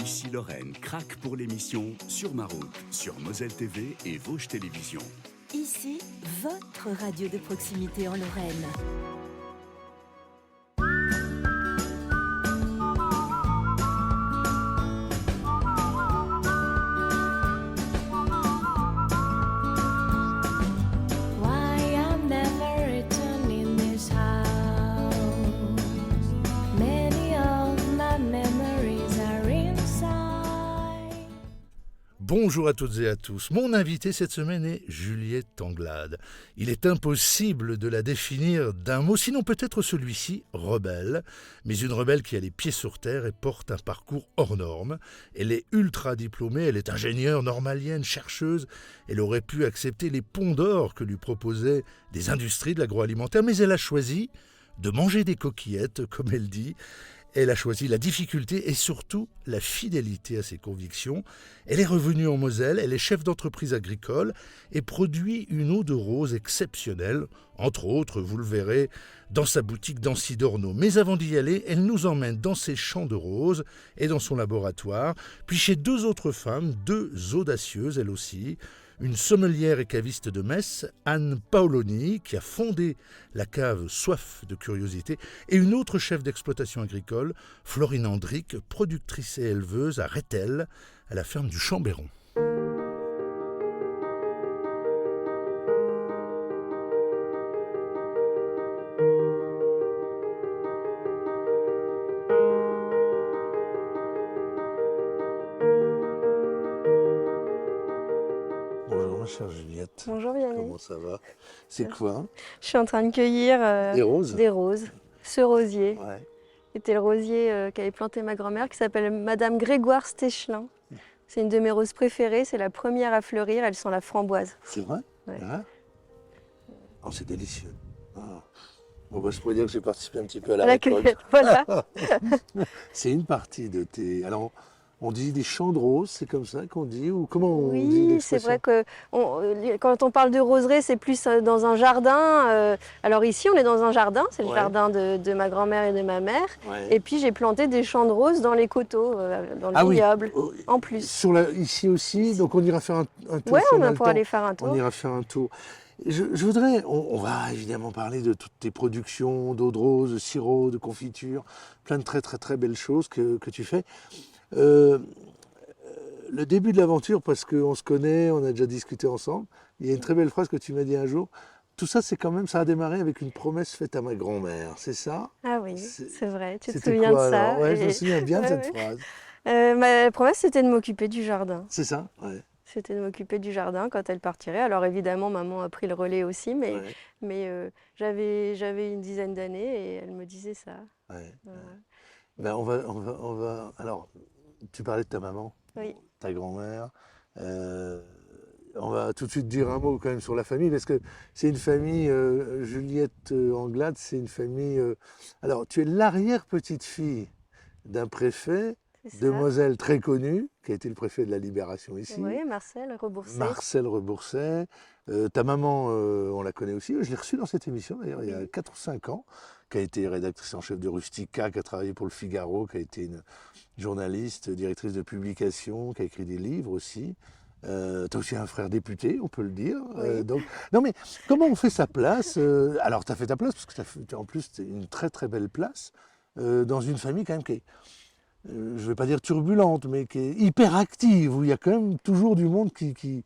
Ici Lorraine craque pour l'émission Sur ma route, sur Moselle TV et Vosges Télévisions. Ici, votre radio de proximité en Lorraine. Bonjour à toutes et à tous. Mon invité cette semaine est Juliette Anglade. Il est impossible de la définir d'un mot, sinon peut-être celui-ci, rebelle. Mais une rebelle qui a les pieds sur terre et porte un parcours hors norme. Elle est ultra diplômée, elle est ingénieure normalienne, chercheuse. Elle aurait pu accepter les ponts d'or que lui proposaient des industries de l'agroalimentaire, mais elle a choisi de manger des coquillettes, comme elle dit. Elle a choisi la difficulté et surtout la fidélité à ses convictions. Elle est revenue en Moselle, elle est chef d'entreprise agricole et produit une eau de rose exceptionnelle, entre autres, vous le verrez, dans sa boutique d'Ancy d'Ornaud. Mais avant d'y aller, elle nous emmène dans ses champs de roses et dans son laboratoire, puis chez deux autres femmes, deux audacieuses elles aussi, une sommelière et caviste de Metz, Anne Paoloni, qui a fondé la cave Soif de Curiosité, et une autre chef d'exploitation agricole, Florine Andric, productrice et éleveuse à Rethel, à la ferme du Chambéron. Bonjour ma chère Juliette. Bonjour Vianney. Comment ça va? C'est quoi? Je suis en train de cueillir Des roses. Ce rosier, Ouais. c'était le rosier qu'avait planté ma grand-mère qui s'appelle Madame Grégoire Stechelin. C'est une de mes roses préférées, c'est la première à fleurir, elles sont la framboise. C'est vrai? Ouais. Ah. Oh, c'est délicieux. Ah. Bon, bah, je pourrais dire que j'ai participé un petit peu à la récolte. cueillette, voilà. C'est une partie de tes... Alors, on dit des champs de roses, c'est comme ça qu'on dit? Ou comment on dit Oui, c'est l'expression? vrai que quand on parle de roseraie, c'est plus dans un jardin. Alors ici, on est dans un jardin, c'est le Ouais. jardin de ma grand-mère et de ma mère. Ouais. Et puis j'ai planté des champs de roses dans les coteaux, dans le Ah oui. vignoble, Oh, en plus. ici aussi, donc on ira faire un tour. Ouais, si on a va le pouvoir temps. aller faire un tour. On ira faire un tour. Je voudrais, on va évidemment parler de toutes tes productions d'eau de rose, de sirop, de confiture, plein de très très très belles choses que tu fais. Le début de l'aventure, parce qu'on se connaît, on a déjà discuté ensemble, il y a une très belle phrase que tu m'as dit un jour. Tout ça, c'est quand même, ça a démarré avec une promesse faite à ma grand-mère, c'est ça? Ah oui, c'est vrai, tu te C'était souviens quoi, de ça. alors? Ouais, je me souviens bien de Ouais, cette ouais. phrase. Ma promesse, c'était de m'occuper du jardin. C'est ça? Ouais. C'était de m'occuper du jardin quand elle partirait. Alors évidemment, maman a pris le relais aussi, mais, Ouais. j'avais une dizaine d'années et elle me disait ça. Ouais. Voilà. Ben, on va. Alors, tu parlais de ta maman, Oui. ta grand-mère. On va tout de suite dire un mot quand même sur la famille, parce que c'est une famille, Juliette Anglade, c'est une famille. Alors, tu es l'arrière-petite-fille d'un préfet C'est de ça. Moselle très connu, qui a été le préfet de la Libération ici. Oui, Marcel Rebourset. Marcel Rebourset. Ta maman, on la connaît aussi. Je l'ai reçue dans cette émission d'ailleurs il y a Oui. 4 ou 5 ans, qui a été rédactrice en chef de Rustica, qui a travaillé pour le Figaro, qui a été une journaliste, directrice de publication, qui a écrit des livres aussi. Tu as aussi un frère député, on peut le dire. Oui. Donc, non mais comment on fait sa place? Alors tu as fait ta place, parce que en plus tu une très très belle place, dans une famille quand même qui est, je ne vais pas dire turbulente, mais qui est hyper active, où il y a quand même toujours du monde qui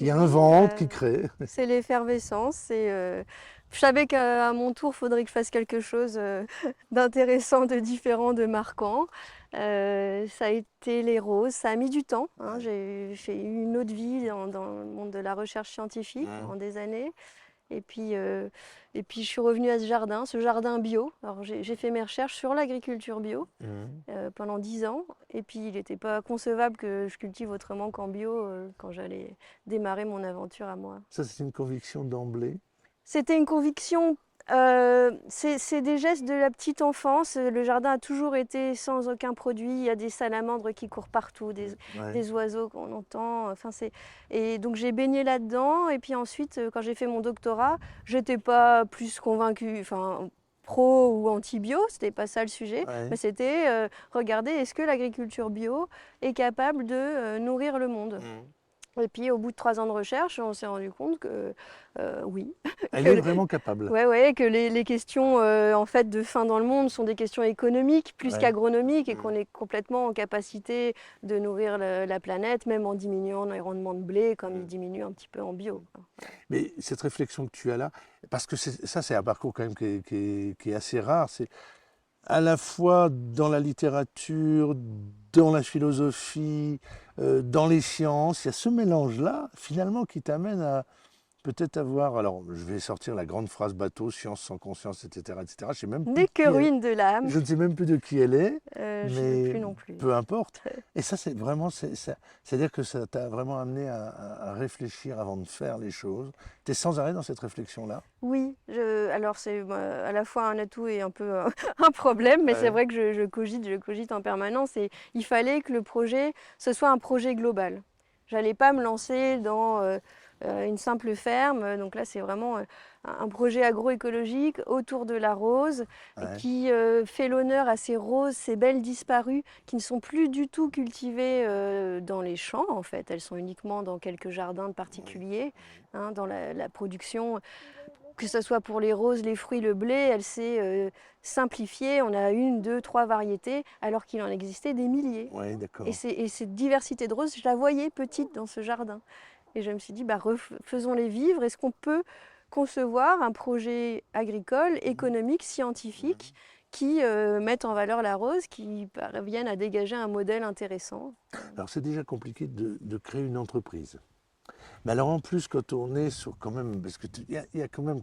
invente, qui crée. C'est l'effervescence. Je savais qu'à mon tour, il faudrait que je fasse quelque chose d'intéressant, de différent, de marquant. Ça a été les roses, ça a mis du temps. Hein. J'ai fait une autre vie dans le monde de la recherche scientifique pendant des années. Et puis je suis revenue à ce jardin bio. Alors j'ai fait mes recherches sur l'agriculture bio pendant 10 ans. Et puis il n'était pas concevable que je cultive autrement qu'en bio quand j'allais démarrer mon aventure à moi. Ça, c'est une conviction d'emblée. C'était une conviction. C'est des gestes de la petite enfance. Le jardin a toujours été sans aucun produit. Il y a des salamandres qui courent partout, des oiseaux qu'on entend. Et donc j'ai baigné là-dedans. Et puis ensuite, quand j'ai fait mon doctorat, j'étais pas plus convaincue. pro ou anti-bio, c'était pas ça le sujet, Ouais. mais c'était regarder est-ce que l'agriculture bio est capable de nourrir le monde. Et puis au bout de 3 ans de recherche, on s'est rendu compte que oui, Elle que est le- vraiment capable. ouais, que les questions en fait de faim dans le monde sont des questions économiques plus Ouais. qu'agronomiques et qu'on est complètement en capacité de nourrir la planète, même en diminuant les rendements de blé comme il diminue un petit peu en bio, quoi. Mais cette réflexion que tu as là, parce que ça, c'est un parcours quand même qui est assez rare. C'est à la fois dans la littérature, dans la philosophie, dans les sciences. Il y a ce mélange-là, finalement, qui t'amène à peut-être avoir. Alors, je vais sortir la grande phrase bateau, science sans conscience, etc., etc. Je sais même plus Des de qui elle est. ruines de l'âme, Je ne sais même plus de qui elle est, je ne sais mais plus non plus. peu importe. Et ça, c'est vraiment, c'est-à-dire que ça t'a vraiment amené à réfléchir avant de faire les choses. Tu es sans arrêt dans cette réflexion-là. Oui, alors c'est à la fois un atout et un peu un problème, mais Ouais. c'est vrai que je cogite en permanence et il fallait que le projet, ce soit un projet global. J'allais pas me lancer dans une simple ferme, donc là c'est vraiment un projet agroécologique autour de la rose Ouais. qui fait l'honneur à ces roses, ces belles disparues qui ne sont plus du tout cultivées dans les champs en fait, elles sont uniquement dans quelques jardins de particuliers, hein, dans la production. Que ce soit pour les roses, les fruits, le blé, elle s'est simplifiée. On a 1, 2, 3 variétés, alors qu'il en existait des milliers. Ouais, d'accord. Et cette diversité de roses, je la voyais petite dans ce jardin. Et je me suis dit, faisons-les vivre. Est-ce qu'on peut concevoir un projet agricole, économique, scientifique, qui mette en valeur la rose, qui parvienne à dégager un modèle intéressant? Alors, c'est déjà compliqué de créer une entreprise. Mais alors, en plus, quand on est sur quand même. Parce qu'il y a quand même.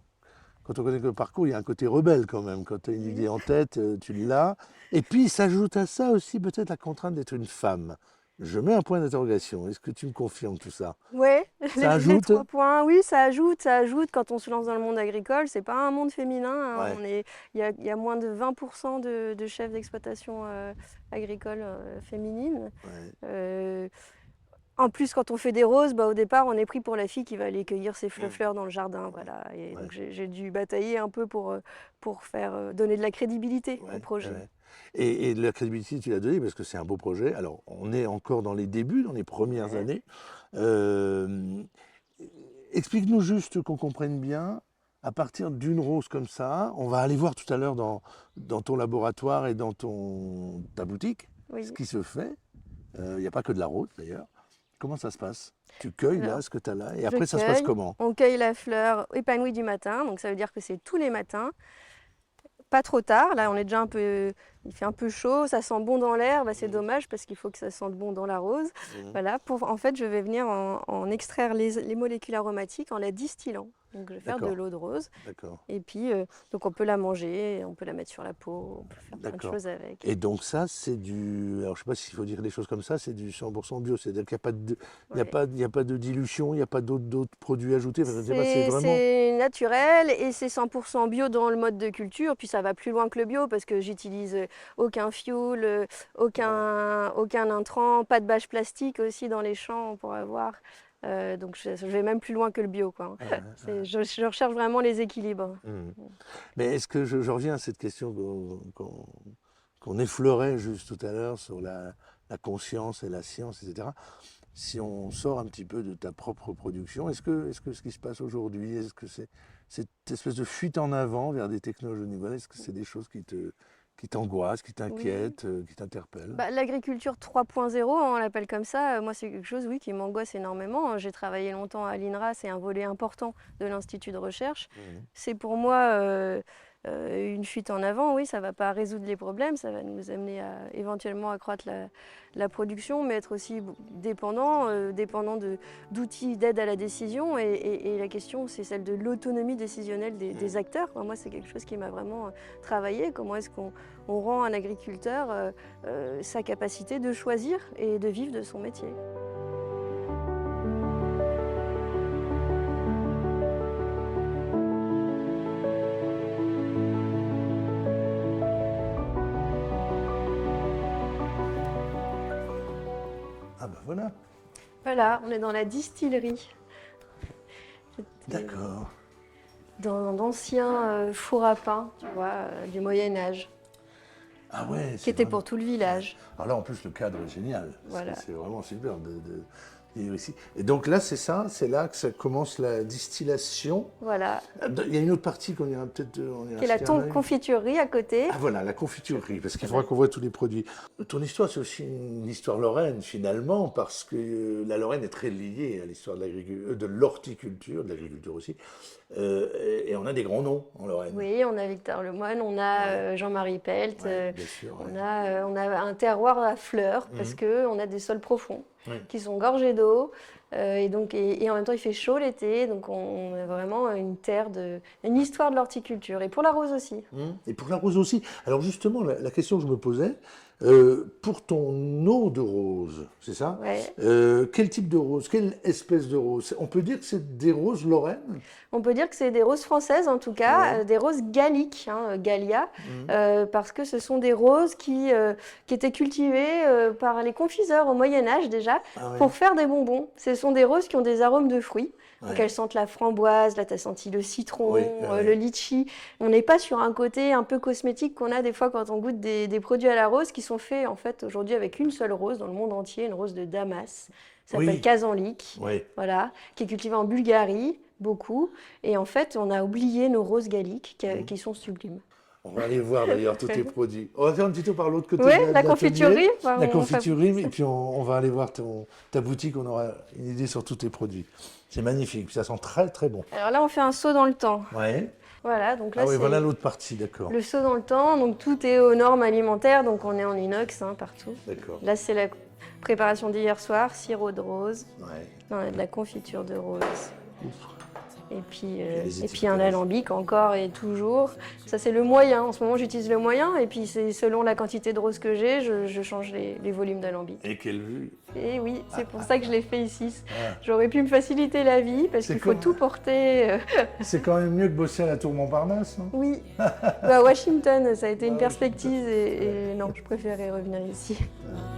Quand on connaît le parcours, il y a un côté rebelle quand même. Quand tu as une idée en tête, tu l'as. Et puis, il s'ajoute à ça aussi peut-être la contrainte d'être une femme. Je mets un point d'interrogation. Est-ce que tu me confirmes tout ça? Oui, Ça ajoute? 3 points. Oui, ça ajoute. Quand on se lance dans le monde agricole, c'est pas un monde féminin, hein. Ouais. Il y a moins de 20% de chefs d'exploitation agricoles féminines. Ouais. En plus, quand on fait des roses, au départ, on est pris pour la fille qui va aller cueillir ses Mm. fleurs dans le jardin. Voilà. Et Ouais. donc, j'ai dû batailler un peu pour faire donner de la crédibilité Ouais, au projet. ouais. Et de la crédibilité, tu l'as donné parce que c'est un beau projet. Alors, on est encore dans les débuts, dans les premières Ouais. années. Explique-nous juste qu'on comprenne bien, à partir d'une rose comme ça, on va aller voir tout à l'heure dans ton laboratoire et dans ta boutique Oui. ce qui se fait. Il n'y a pas que de la rose d'ailleurs. Comment ça se passe? Tu cueilles là Alors, ce que tu as là et je après ça se passe cueille. comment? On cueille la fleur épanouie du matin, donc ça veut dire que c'est tous les matins. Pas trop tard, là on est déjà il fait un peu chaud, ça sent bon dans l'air, c'est dommage parce qu'il faut que ça sente bon dans la rose. Voilà, en fait je vais venir en extraire les molécules aromatiques en la distillant. Donc je vais faire de D'accord. l'eau de rose D'accord. et puis donc on peut la manger, on peut la mettre sur la peau, on peut faire plein de D'accord. choses avec. Et donc ça, c'est du... Alors je ne sais pas s'il faut dire les choses comme ça, c'est du 100% bio. C'est-à-dire qu'il n'y a pas de, il y a pas de dilution, il n'y a pas d'autres produits ajoutés. Enfin, je sais pas, c'est vraiment... C'est naturel et c'est 100% bio dans le mode de culture. Puis ça va plus loin que le bio parce que j'utilise aucun fioul, aucun intrant, pas de bâche plastique aussi dans les champs pour avoir. Donc je vais même plus loin que le bio, quoi. Je recherche vraiment les équilibres. Mais est-ce que je reviens à cette question qu'on effleurait juste tout à l'heure sur la conscience et la science, etc. Si on sort un petit peu de ta propre production, est-ce que ce qui se passe aujourd'hui, est-ce que c'est cette espèce de fuite en avant vers des technologies nouvelles, est-ce que c'est des choses qui t'angoissent, qui t'inquiètent, qui t'interpellent? L'agriculture 3.0, on l'appelle comme ça, moi c'est quelque chose qui m'angoisse énormément. J'ai travaillé longtemps à l'INRA, c'est un volet important de l'Institut de recherche. C'est pour moi une fuite en avant, oui, ça ne va pas résoudre les problèmes, ça va nous amener à éventuellement accroître la production, mais être aussi dépendant d'outils d'aide à la décision. Et la question, c'est celle de l'autonomie décisionnelle des acteurs. Moi, c'est quelque chose qui m'a vraiment travaillé. Comment est-ce qu'on rend un agriculteur sa capacité de choisir et de vivre de son métier? Ah ben voilà, Voilà, on est dans la distillerie. d'accord. d'anciens fours à pain, tu vois, du Moyen-Âge, Ah ouais, qui étaient pour tout le village. Alors là, en plus, le cadre est génial. Voilà. C'est vraiment super de vivre ici. Et donc là, c'est ça, c'est là que ça commence la distillation. Voilà, Il y a une autre partie qu'on ira peut-être... qui est la confiturerie à côté. Ah voilà, la confiturerie, parce qu'il faudra qu'on voit tous les produits. Ton histoire, c'est aussi une histoire lorraine, finalement, parce que la Lorraine est très liée à l'histoire de l'horticulture, de l'agriculture aussi. Et on a des grands noms en Lorraine. Oui, on a Victor Lemoine, on a Jean-Marie Pelt, Ouais, bien sûr, on ouais. a un terroir à fleurs, parce qu'on a des sols profonds, Ouais. qui sont gorgés d'eau, et en même temps il fait chaud l'été, donc on a vraiment une histoire de l'horticulture, et pour la rose aussi. Et pour la rose aussi. Alors justement, la question que je me posais, pour ton eau de rose, c'est ça? Ouais. Quel type de rose? Quelle espèce de rose? On peut dire que c'est des roses lorraines? On peut dire que c'est des roses françaises en tout cas, Ouais. des roses galliques, Gallia, parce que ce sont des roses qui étaient cultivées par les confiseurs au Moyen-Âge déjà, Ah ouais. pour faire des bonbons. Ce sont des roses qui ont des arômes de fruits. Donc Ouais. elles sentent la framboise, là tu as senti le citron, Oui, ouais. le litchi. On n'est pas sur un côté un peu cosmétique qu'on a des fois quand on goûte des produits à la rose qui sont faits en fait aujourd'hui avec une seule rose dans le monde entier, une rose de Damas. Ça s'appelle Oui. Kazanlik, Oui. voilà, qui est cultivée en Bulgarie, beaucoup. Et en fait, on a oublié nos roses galliques qui sont sublimes. On va aller voir d'ailleurs tous tes produits. On va faire un petit tour par l'autre côté Oui, de la l'atelier. confiturerie. Enfin, La on confiturerie, et puis on va aller voir ta boutique, on aura une idée sur tous tes produits. C'est magnifique, ça sent très très bon. Alors là, on fait un saut dans le temps. Ouais. Voilà, donc là, Ah oui, c'est voilà l'autre partie, d'accord. le saut dans le temps. Donc tout est aux normes alimentaires, donc on est en inox partout. D'accord. Là, c'est la préparation d'hier soir, sirop de rose. Ouais. Là, on a de la confiture de rose. Ouf. Et puis, les et puis un étiquetages. alambic encore et toujours. Ça, c'est le moyen. En ce moment, j'utilise le moyen. Et puis, c'est selon la quantité de rose que j'ai, je change les volumes d'alambic. Et quelle vue. Et oui, c'est pour ça que je l'ai fait ici. Ah. J'aurais pu me faciliter la vie parce C'est qu'il faut comme- tout porter. C'est quand même mieux que bosser à la Tour Montparnasse, non? Oui, à Washington, ça a été une Ouais, perspective et non, je préférais revenir ici.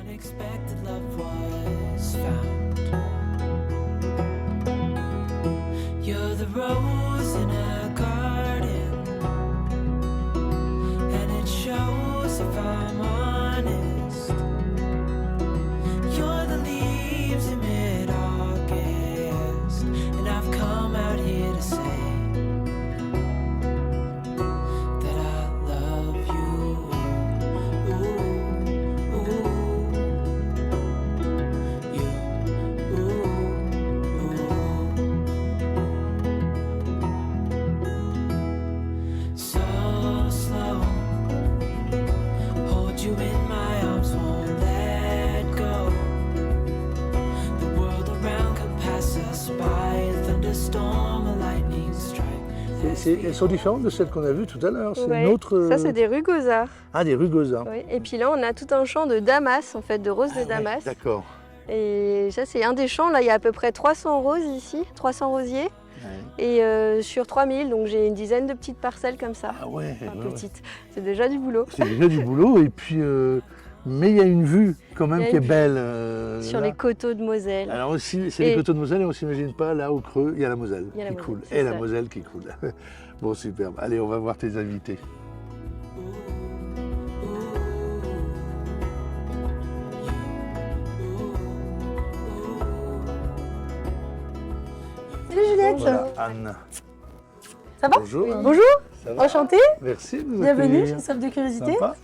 Unexpected love was found. You're the rose in a garden, and it shows if I'm honest. You're the leaves in mid-August, and I've come out here to say that I love you. Ooh, ooh, you, ooh, ooh. So slow, hold you in my arms, won't let go. The world around could pass us by, a thunderstorm, a lightning strike. Elles sont différentes de celles qu'on a vues tout à l'heure. C'est Ouais. une autre. Ça, c'est des rugosa. Ah, des rugosa. Oui. Et puis là, on a tout un champ de damas, en fait, de roses de damas. D'accord. Et ça, c'est un des champs. Là, il y a à peu près 300 roses ici, 300 rosiers. Et sur 3000, donc j'ai une dizaine de petites parcelles comme ça. Ah ouais, Enfin, ouais, ouais. petites. C'est déjà du boulot. C'est déjà du boulot. Et puis, mais il y a une vue quand même Il y a qui est une vue belle. Sur là. les coteaux de Moselle. Alors aussi, c'est les Et- coteaux de Moselle et on s'imagine pas là au creux, il y a la Moselle Il y a la qui Moselle, coule. c'est Et la ça. Moselle qui coule. Bon, superbe. Allez, on va voir tes invités. Salut Juliette. Voilà, Anne. Ça va? Bonjour. Anne. Bonjour, Ça va enchantée, Merci de nous bienvenue accueillir. chez Soif de Curiosité. Sympa.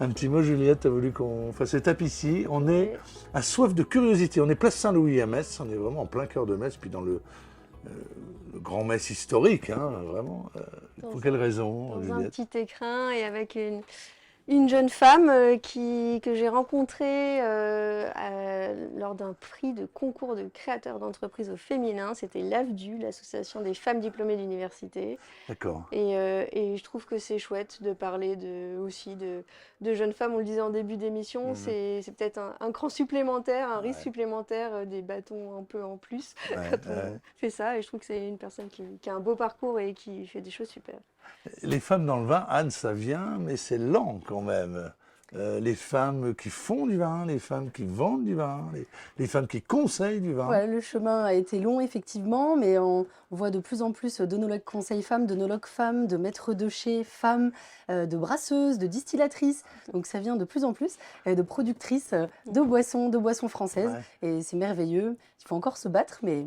Un petit mot, Juliette, tu as voulu qu'on fasse étape ici. On est à Soif de Curiosité. On est place Saint-Louis à Metz. On est vraiment en plein cœur de Metz, puis dans le grand Metz historique, hein, vraiment. Pour quelle raison, Dans un Juliette? petit écrin et avec une jeune femme que j'ai rencontrée lors d'un prix de concours de créateurs d'entreprises au féminin. C'était l'AFDU, l'association des femmes diplômées d'université. D'accord. Et je trouve que c'est chouette de parler aussi de jeunes femmes. On le disait en début d'émission, Mhm. c'est peut-être un cran supplémentaire, un risque Ouais. supplémentaire, des bâtons un peu en plus Ouais, quand on ouais. fait ça. Et je trouve que c'est une personne qui a un beau parcours et qui fait des choses super. Les femmes dans le vin, Anne, ça vient, mais c'est lent quand même. les femmes qui font du vin, les femmes qui vendent du vin, les femmes qui conseillent du vin. Ouais, le chemin a été long, effectivement, mais on voit de plus en plus d'œnologues conseils femmes, d'œnologues femmes, de maîtres de chez femmes, de brasseuses, de distillatrices. Donc ça vient de plus en plus, de productrices de boissons françaises. Ouais. Et c'est merveilleux. Il faut encore se battre, mais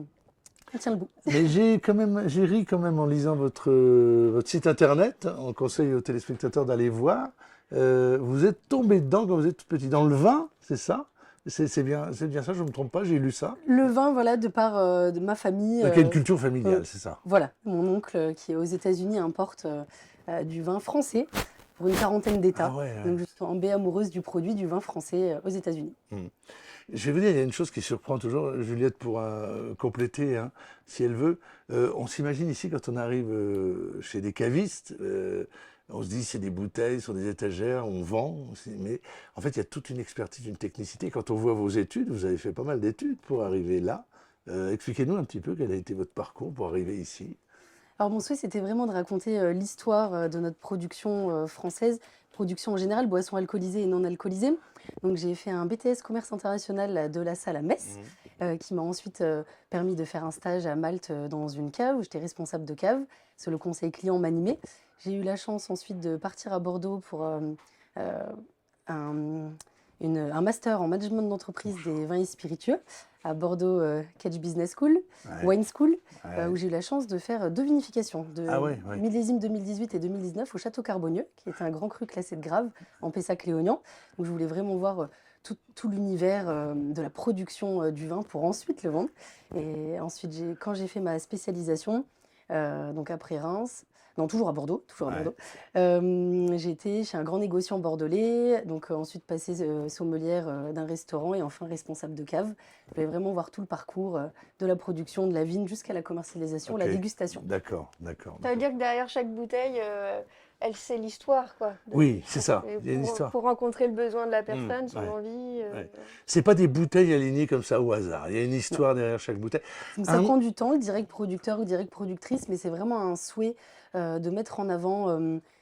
on tient le bout. Mais j'ai ri quand même en lisant votre site internet. On conseille aux téléspectateurs d'aller voir. Vous êtes tombé dedans quand vous êtes tout petit, dans le vin, c'est ça? C'est bien ça, je ne me trompe pas, j'ai lu ça. Le vin, voilà, de par de ma famille. Donc il y a une culture familiale, c'est ça. Voilà, mon oncle qui est aux États-Unis importe du vin français pour une quarantaine d'États. Ah ouais, ouais. Donc je suis tombée amoureuse du produit du vin français aux États-Unis. Je vais vous dire, il y a une chose qui surprend toujours, Juliette pourra compléter hein, si elle veut. On s'imagine ici quand on arrive chez des cavistes, on se dit c'est des bouteilles sur des étagères, on vend, mais en fait il y a toute une expertise, une technicité. Quand on voit vos études, vous avez fait pas mal d'études pour arriver là. Expliquez-nous un petit peu quel a été votre parcours pour arriver ici. Alors mon souhait, c'était vraiment de raconter l'histoire de notre production française, production en général, boissons alcoolisées et non alcoolisées. Donc j'ai fait un BTS commerce international de la Salle à Metz, qui m'a ensuite permis de faire un stage à Malte dans une cave où j'étais responsable de cave. C'est le conseil client m'animait. J'ai eu la chance ensuite de partir à Bordeaux pour un master en management d'entreprise des vins et spiritueux à Bordeaux Catch Business School, Wine School, où j'ai eu la chance de faire 2 vinifications de millésime 2018 et 2019 au Château Carbonieux, qui est un grand cru classé de Grave en Pessac-Léognan. Donc je voulais vraiment voir tout l'univers de la production du vin pour ensuite le vendre. Et ensuite, quand j'ai fait ma spécialisation, donc après Reims, non, toujours à Bordeaux, j'ai été chez un grand négociant bordelais, donc ensuite passé sommelière d'un restaurant et enfin responsable de cave. Je voulais vraiment voir tout le parcours de la production de la vigne jusqu'à la commercialisation, la dégustation. D'accord. Ça veut dire que derrière chaque bouteille, elle sait l'histoire, quoi. Oui, c'est ça, il y a une histoire. Pour rencontrer le besoin de la personne, son envie. C'est pas des bouteilles alignées comme ça au hasard, il y a une histoire derrière chaque bouteille. Donc, ça prend du temps, le direct producteur ou direct productrice, mais c'est vraiment un souhait de mettre en avant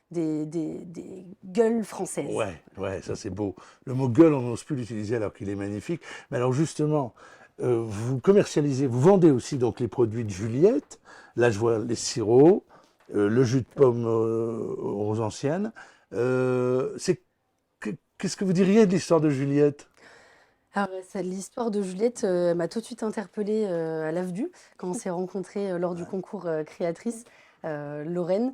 des gueules françaises. Ouais, ça c'est beau. Le mot gueule, on n'ose plus l'utiliser alors qu'il est magnifique. Mais alors justement, vous commercialisez, vous vendez aussi donc les produits de Juliette. Là, je vois les sirops, le jus de pomme aux anciennes. Qu'est-ce que vous diriez de l'histoire de Juliette? Alors, l'histoire de Juliette m'a tout de suite interpellée à l'AFDU quand on s'est rencontrés lors du concours créatrice. Lorraine,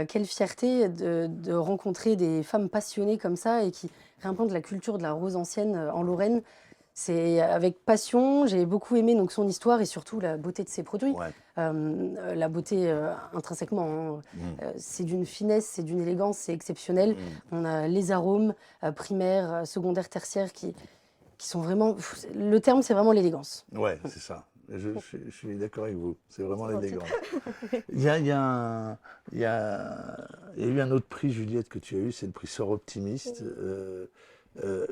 quelle fierté de rencontrer des femmes passionnées comme ça et qui réinventent la culture de la rose ancienne en Lorraine. C'est avec passion, j'ai beaucoup aimé donc, son histoire et surtout la beauté de ses produits. La beauté intrinsèquement, c'est d'une finesse, c'est d'une élégance, c'est exceptionnel. On a les arômes primaires, secondaires, tertiaires qui sont vraiment... Le terme, c'est vraiment l'élégance. Ouais, c'est ça. Je suis d'accord avec vous, c'est vraiment l'élégance. Il y a eu un autre prix, Juliette, que tu as eu, c'est le prix Sort Optimiste.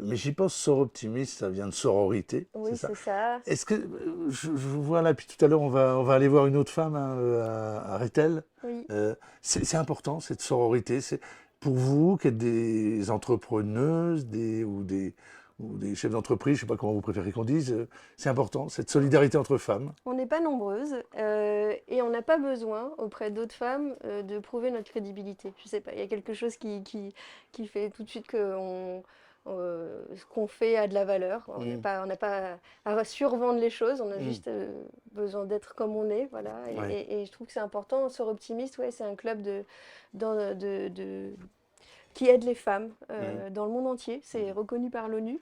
Mais j'y pense, Sort Optimiste, ça vient de sororité. Oui, c'est ça. Est-ce que, je vous vois là, puis tout à l'heure, on va aller voir une autre femme à Rethel. Oui. C'est important, cette sororité. C'est pour vous, qui êtes des entrepreneuses, ou des chefs d'entreprise, je ne sais pas comment vous préférez qu'on dise, c'est important, cette solidarité entre femmes. On n'est pas nombreuses et on n'a pas besoin, auprès d'autres femmes, de prouver notre crédibilité. Je ne sais pas, il y a quelque chose qui fait tout de suite que ce qu'on fait a de la valeur. On n'a pas à survendre les choses, on a juste besoin d'être comme on est. Voilà. Et je trouve que c'est important. Sort Optimiste, c'est un club qui aide les femmes dans le monde entier. C'est reconnu par l'ONU.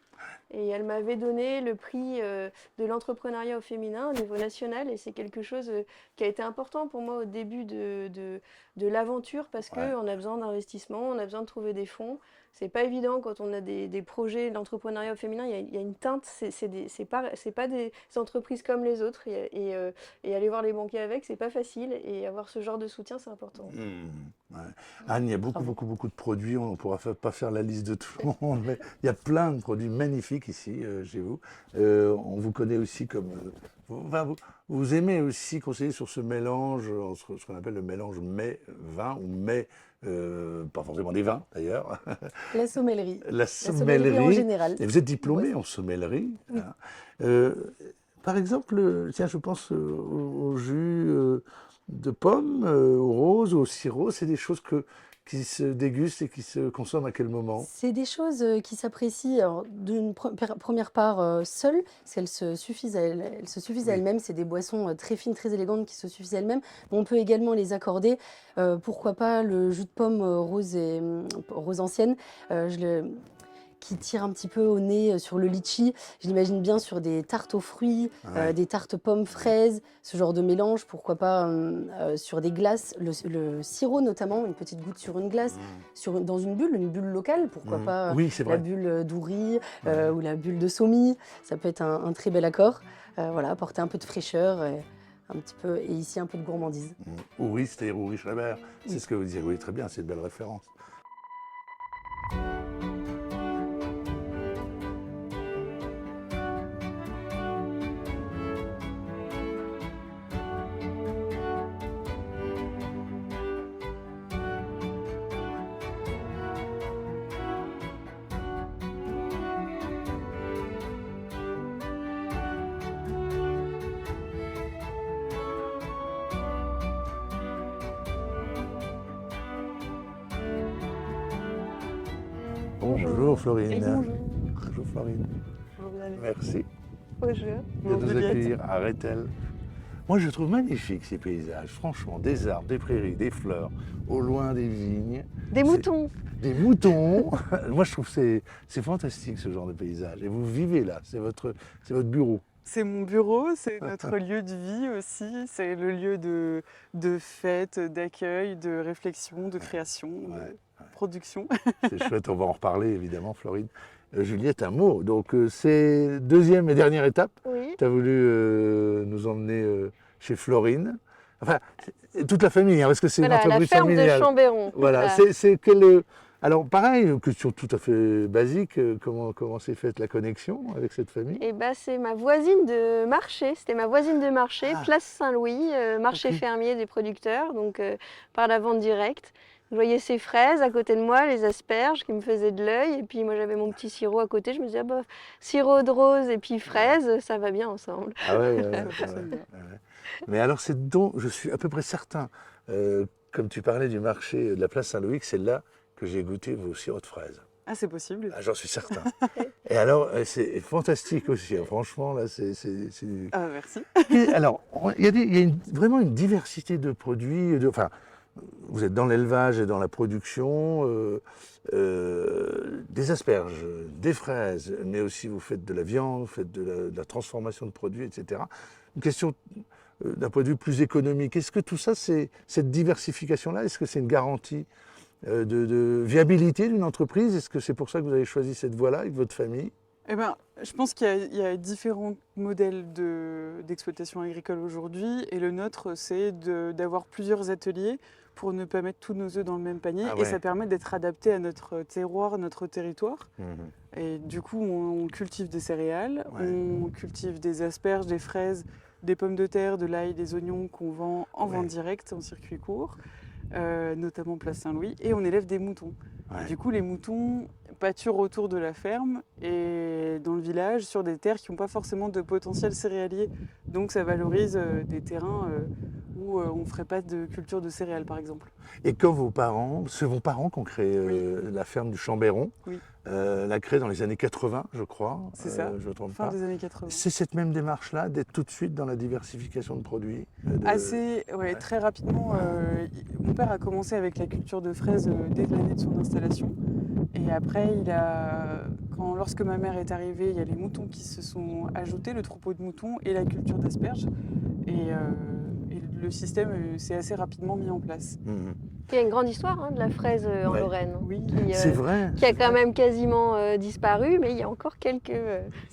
Et elle m'avait donné le prix de l'entrepreneuriat au féminin au niveau national. Et c'est quelque chose qui a été important pour moi au début de l'aventure parce qu'on a besoin d'investissement, on a besoin de trouver des fonds. C'est pas évident quand on a des projets d'entrepreneuriat au féminin. Il y a une teinte, c'est pas des entreprises comme les autres. Et aller voir les banquiers avec, c'est pas facile. Et avoir ce genre de soutien, c'est important. Anne, il y a beaucoup de produits. On ne pourra pas faire la liste de tout le monde, mais il y a plein de produits magnifique ici, chez vous. On vous connaît aussi comme... vous aimez aussi conseiller sur ce mélange, ce qu'on appelle le mélange mets-vin, ou mets, pas forcément des vins d'ailleurs. La sommellerie. La sommellerie en général. Et vous êtes diplômé en sommellerie. Oui. Hein. Par exemple, tiens, je pense au jus de pommes, au rose, au sirop, c'est des choses qui se dégustent et qui se consomment à quel moment? C'est des choses qui s'apprécient alors, d'une première part seules, parce qu'elles se suffisent elles se suffisent à Oui. elles-mêmes. C'est des boissons très fines, très élégantes qui se suffisent à elles-mêmes. Mais on peut également les accorder. Pourquoi pas le jus de pomme rose ancienne, qui tire un petit peu au nez sur le litchi. Je l'imagine bien sur des tartes aux fruits, Ouais. des tartes pommes fraises, ce genre de mélange. Pourquoi pas sur des glaces, le sirop notamment, une petite goutte sur une glace, dans une bulle locale. Pourquoi pas Oui, c'est la vrai. bulle d'Ouri ou la bulle de Somi. Ça peut être un très bel accord. Voilà, apporter un peu de fraîcheur. Un petit peu, et ici un peu de gourmandise. Ouri, c'était Ouri Schreiber. C'est Oui. ce que vous disiez. Oui, très bien, c'est une belle référence. Bonjour Florine. Et bonjour. Bonjour Florine. Bonjour. Merci Bonjour. de nous accueillir à Rethel. Moi, je trouve magnifique ces paysages. Franchement, des arbres, des prairies, des fleurs, au loin des vignes. Des moutons. Des moutons. Moi, je trouve que c'est fantastique ce genre de paysage. Et vous vivez là, c'est votre bureau. C'est mon bureau, c'est notre lieu de vie aussi, c'est le lieu de fête, d'accueil, de réflexion, de création, de production. C'est chouette, on va en reparler évidemment, Florine. Juliette, un mot. Donc, c'est deuxième et dernière étape. Oui. Tu as voulu nous emmener chez Florine. Enfin, toute la famille, hein, parce que c'est Voilà, une la entreprise ferme familiale. de Chambéron. Voilà, c'est quel. Alors, pareil, question tout à fait basique, comment s'est faite la connexion avec cette famille? Et bah, c'est ma voisine de marché. C'était ma voisine de marché, Ah. place Saint-Louis, marché Ok. fermier des producteurs, donc par la vente directe. Je voyais ces fraises à côté de moi, les asperges qui me faisaient de l'œil. Et puis moi j'avais mon petit sirop à côté. Je me disais, ah bah, sirop de rose et puis fraises, ça va bien ensemble. Ah ouais, fonctionne bien. ouais. Mais alors, c'est dont je suis à peu près certain, comme tu parlais du marché de la place Saint-Louis, que c'est là que j'ai goûté vos sirops de fraises. Ah, c'est possible. Ah, j'en suis certain. Et alors, c'est fantastique aussi, hein. Franchement, là, c'est... Ah, merci. Et alors, il y a vraiment une diversité de produits. Enfin, vous êtes dans l'élevage et dans la production, des asperges, des fraises, mais aussi vous faites de la viande, vous faites de la transformation de produits, etc. Une question d'un point de vue plus économique. Est-ce que tout ça, cette diversification-là, est-ce que c'est une garantie de viabilité d'une entreprise? Est-ce que c'est pour ça que vous avez choisi cette voie-là avec votre famille? Eh ben, je pense qu'il y a différents modèles d'exploitation agricole aujourd'hui. Et le nôtre, c'est d'avoir plusieurs ateliers pour ne pas mettre tous nos œufs dans le même panier. Ah Et ouais. ça permet d'être adapté à notre terroir, notre territoire. Mhm. Et du coup, on cultive des céréales, Ouais. on cultive des asperges, des fraises, des pommes de terre, de l'ail, des oignons qu'on vend en Ouais. vente directe, en circuit court, notamment Place Saint-Louis, et on élève des moutons. Ouais. Du coup, les moutons pâturent autour de la ferme et dans le village sur des terres qui n'ont pas forcément de potentiel céréalier. Donc ça valorise des terrains où on ne ferait pas de culture de céréales, par exemple. Et quand c'est vos parents qui ont créé la ferme du Chambéron, Oui. l'a créée dans les années 80, je crois. C'est ça, Je ne me trompe fin pas. des années 80. C'est cette même démarche-là, d'être tout de suite dans la diversification de produits Ouais. Très rapidement. Mon père a commencé avec la culture de fraises dès l'année de son installation. Et après, lorsque ma mère est arrivée, il y a les moutons qui se sont ajoutés, le troupeau de moutons et la culture d'asperges. Et le système s'est assez rapidement mis en place. Mhm. Il y a une grande histoire hein, de la fraise en Ouais. Lorraine. Oui. C'est vrai. Qui a quand même quasiment disparu, mais il y a encore quelques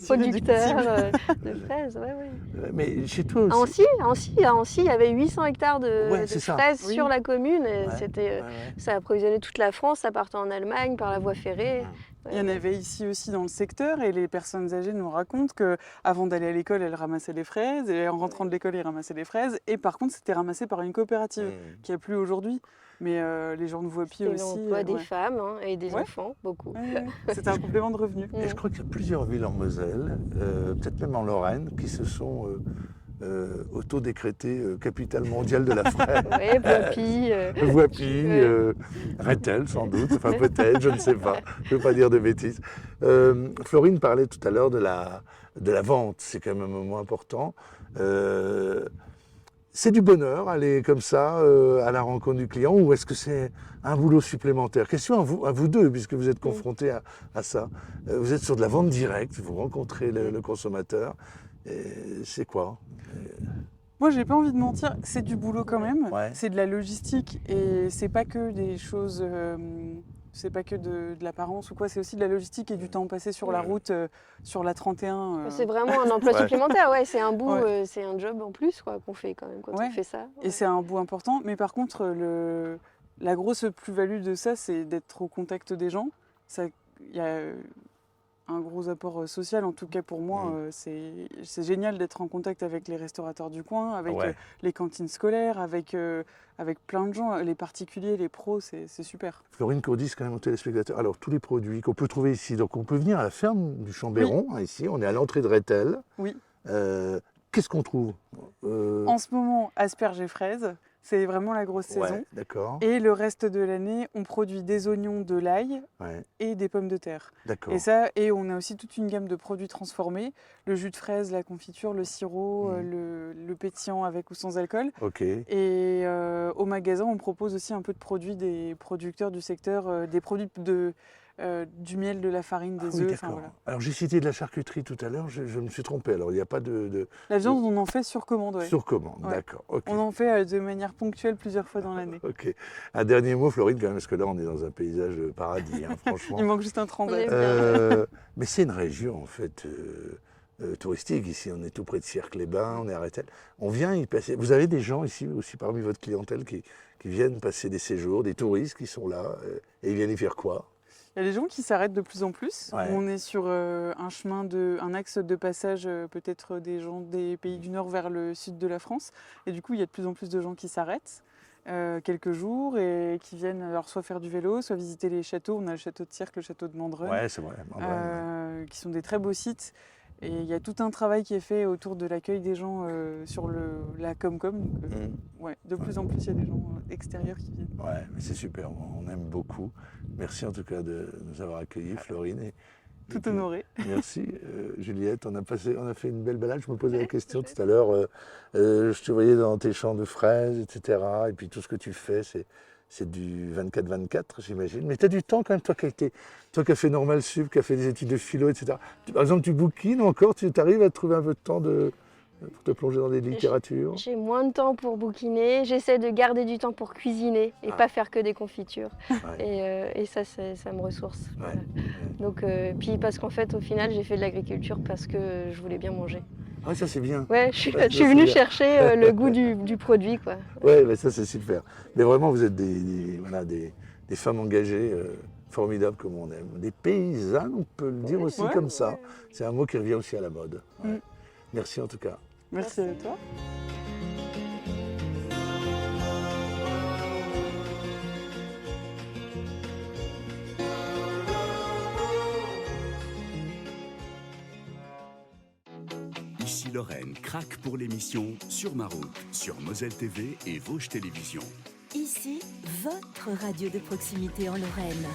producteurs de fraises. Ouais, ouais. Mais chez toi À aussi. Annecy, il y avait 800 hectares de c'est ça. fraises Oui. sur la commune. Et Ouais, c'était, ouais. ça approvisionnait toute la France, ça partait en Allemagne par la voie ferrée. Il y en avait ici aussi dans le secteur et les personnes âgées nous racontent qu'avant d'aller à l'école, elles ramassaient les fraises et en rentrant de l'école, ils ramassaient les fraises. Et par contre, c'était ramassé par une coopérative qui n'a plus aujourd'hui. Mais les gens de Voipy aussi. L'emploi des femmes et des enfants, beaucoup. C'est un complément de revenu. Et je crois qu'il y a plusieurs villes en Moselle, peut-être même en Lorraine, qui se sont auto-décrétées capitale mondiale de la fraise. Oui, Voipy. Voipy, Rethel sans doute, enfin peut-être, je ne sais pas, je ne veux pas dire de bêtises. Florine parlait tout à l'heure de la vente, c'est quand même un moment important. C'est du bonheur, aller comme ça à la rencontre du client, ou est-ce que c'est un boulot supplémentaire? Question à vous deux, puisque vous êtes confrontés à ça. Vous êtes sur de la vente directe, vous rencontrez le consommateur. C'est quoi? Moi, j'ai pas envie de mentir, c'est du boulot quand même. Ouais. C'est de la logistique et c'est pas que des choses, c'est pas que de l'apparence ou quoi, c'est aussi de la logistique et du temps passé sur la route, sur la 31. C'est vraiment un emploi supplémentaire, c'est un bout, c'est un job en plus qu'on fait quand même quand on fait ça. Et c'est un bout important, mais par contre, la grosse plus-value de ça, c'est d'être au contact des gens. Il y a un gros apport social, en tout cas pour moi, c'est génial d'être en contact avec les restaurateurs du coin, avec les cantines scolaires, avec plein de gens, les particuliers, les pros, c'est super. Florine Courdis, quand même aux téléspectateurs, alors tous les produits qu'on peut trouver ici, donc on peut venir à la ferme du Chambéron, ici, on est à l'entrée de Rethel. Oui. Qu'est-ce qu'on trouve En ce moment, asperges et fraises. C'est vraiment la grosse saison. D'accord. Et le reste de l'année, on produit des oignons, de l'ail et des pommes de terre. D'accord. Et on a aussi toute une gamme de produits transformés. Le jus de fraise, la confiture, le sirop, le pétillant avec ou sans alcool. Ok. Et au magasin, on propose aussi un peu de produits des producteurs du secteur, des produits du miel, de la farine, des œufs. Voilà. Alors j'ai cité de la charcuterie tout à l'heure, je me suis trompé. Alors il n'y a pas de... La viande, on en fait sur commande. Sur commande, d'accord. Okay. On en fait de manière ponctuelle plusieurs fois dans l'année. Ok. Un dernier mot, Florine, quand même, parce que là on est dans un paysage paradis, franchement. Il manque juste un transit. Mais c'est une région en fait touristique. Ici, on est tout près de Sierre-les-Bains, on est à Rethel. On vient y passer. Vous avez des gens ici aussi parmi votre clientèle qui viennent passer des séjours, des touristes qui sont là, et ils viennent y faire quoi? Il y a des gens qui s'arrêtent de plus en plus. On est sur un axe de passage peut-être des gens des pays du Nord vers le sud de la France. Et du coup, il y a de plus en plus de gens qui s'arrêtent quelques jours et qui viennent alors soit faire du vélo, soit visiter les châteaux. On a le château de Sierck, le château de Mandreux, c'est vrai, qui sont des très beaux sites. Et il y a tout un travail qui est fait autour de l'accueil des gens sur la Comcom. De plus en plus, il y a des gens extérieurs qui viennent. Ouais, mais c'est super, on aime beaucoup. Merci en tout cas de nous avoir accueillis, Florine. Tout honoré. Merci, Juliette. On a fait une belle balade. Je me posais la question tout à l'heure. Je te voyais dans tes champs de fraises, etc. Et puis tout ce que tu fais, c'est du 24-24, j'imagine. Mais tu as du temps quand même, toi qui as fait Normal Sup, qui as fait des études de philo, etc. Par exemple, tu bouquines encore, tu arrives à trouver un peu de temps pour te plonger dans des littératures? J'ai moins de temps pour bouquiner. J'essaie de garder du temps pour cuisiner et pas faire que des confitures. Et ça me ressource. Voilà. Donc, puis parce qu'en fait, au final, j'ai fait de l'agriculture parce que je voulais bien manger. Ah, ça c'est bien. Ouais, je suis venue chercher le goût du produit, quoi. Ouais, mais ça c'est super. Mais vraiment, vous êtes des femmes engagées, formidables comme on aime. Des paysannes, on peut le dire aussi comme ça. C'est un mot qui revient aussi à la mode. Merci en tout cas. Merci à toi. Ici Lorraine craque pour l'émission Sur ma route, sur Moselle TV et Vosges Télévisions. Ici, votre radio de proximité en Lorraine.